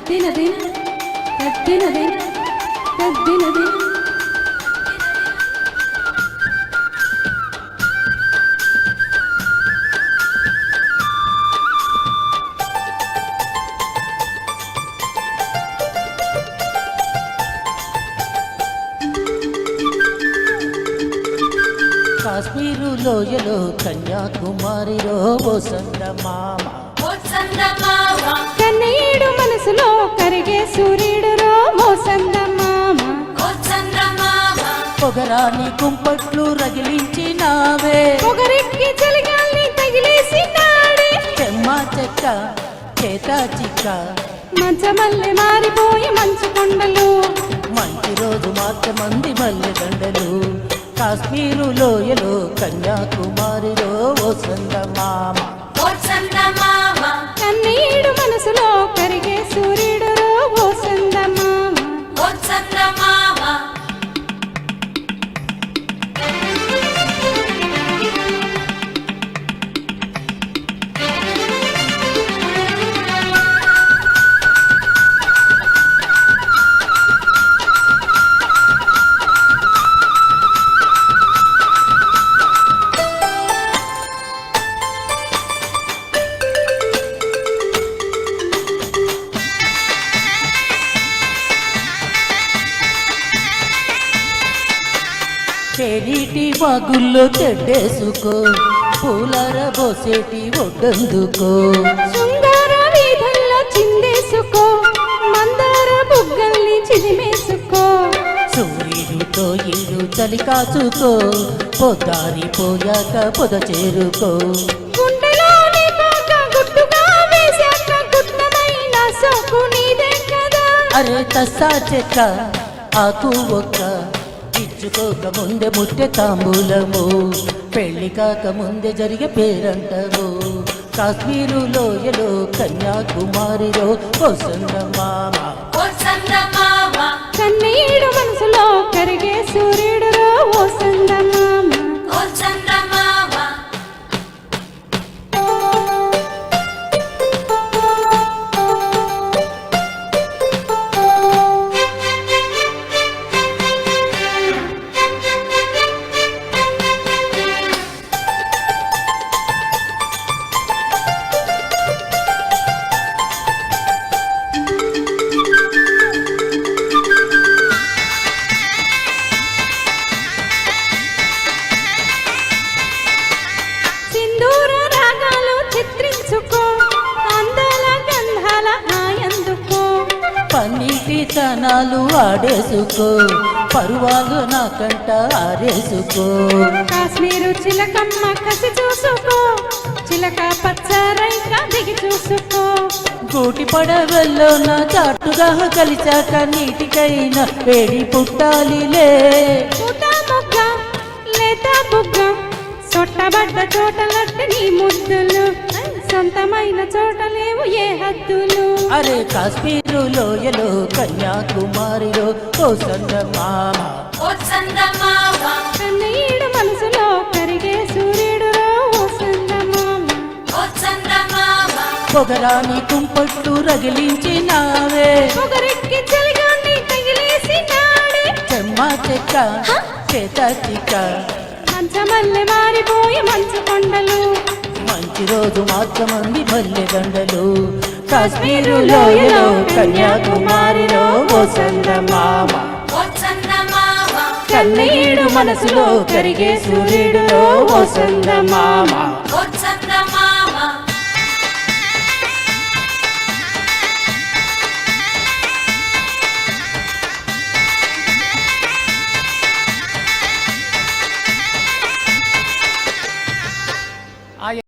తద్దిన దిన తద్దిన దిన తద్దిన దిన కాశ్మీరు లోయలో కన్యాకుమారిలో ఓ సందమామ కన్నీడు మనసులో కరిగే సూర్యుడురో ఓ సందమామ పొగరాని కుంపట్లు రగిలించినావే పొగరెక్కి చలిగాల్ని తగిలేసినాడే చెమ్మ చెక్క చేతా చిక్క మంచమల్లె మారిపోయి మంచు కొండలు మంచి రోజు మాత్రమంది మల్లె దండలు కాశ్మీరు లోయలో కన్యాకుమారిలో ఓ సందమామ కన్నీడు మనసులో కరిగే సూర్యుడురో ఓ సందమామ చెరీటి వాగుల్లో తెడ్డేసుకో పూలార బోసేటి ఒడ్డందుకో శృంగార వీధుల్లో చిందేసుకో మందార బుగ్గల్ని చిదిమేసుకో సూర్యుడితో ఇల్లు చలి కాచుకో పొద్దారిపోయాక పొద చేరుకో గుండెలోని బాగ గుట్టుగా వేశాక గుట్టమైన సోకు నీదే కదా అరే తస్సా చెక్క ఆకు ఒక్క ఇచ్చుకోక ముందే ముట్టె తాంబూలము పెళ్లి కాక ముందే జరిగే పేరంటము కాశ్మీరు లోయలో కన్యాకుమారిలో ఓ సందమామ కన్నీడు మనసులో కరిగే సూర్యుడురో ఓ సందమామ సింధూర రాగాలు చిత్రించుకో అందాల గంధాల హాయందుకో పన్నీటి తనాలు ఆడేసుకో పరువాలు నాకంట ఆరేసుకో కాశ్మీరు చిలకమ్మ కసి చూసుకో చిలక పచ్చ రైక దిగి చూసుకో గూటి పడవల్లో నా చాటుగా కలిచాక నీటికైనా వేడి పుట్టాలిలే పూత మొగ్గ లేత బుగ్గ సొట్టబడ్డ చోటలట్టి నీ ముద్దులు సొంతమైన చోటలేవు ఏ హద్దులు అరే కాశ్మీరు లోయలో కన్యాకుమారిలో ఓ సందమామ కన్నీడు మనసులో కరిగే సూర్యుడురో ఓ సందమామ పొగరాని కుంపట్లు రగిలించినావే పొగరెక్కి చలిగాన్ని తగిలేసినాడే చెమ్మ చెక్క చేతా చిక్క మంచమల్లె మారిపోయి మంచు కొండలు మంచి రోజు మాత్రమంది మల్లె దండలు కాశ్మీరు లోయలో కన్యాకుమారిలో ఓ సందమామ కన్నీడు మనసులో కరిగే సూర్యుడులో ఓ సందమామ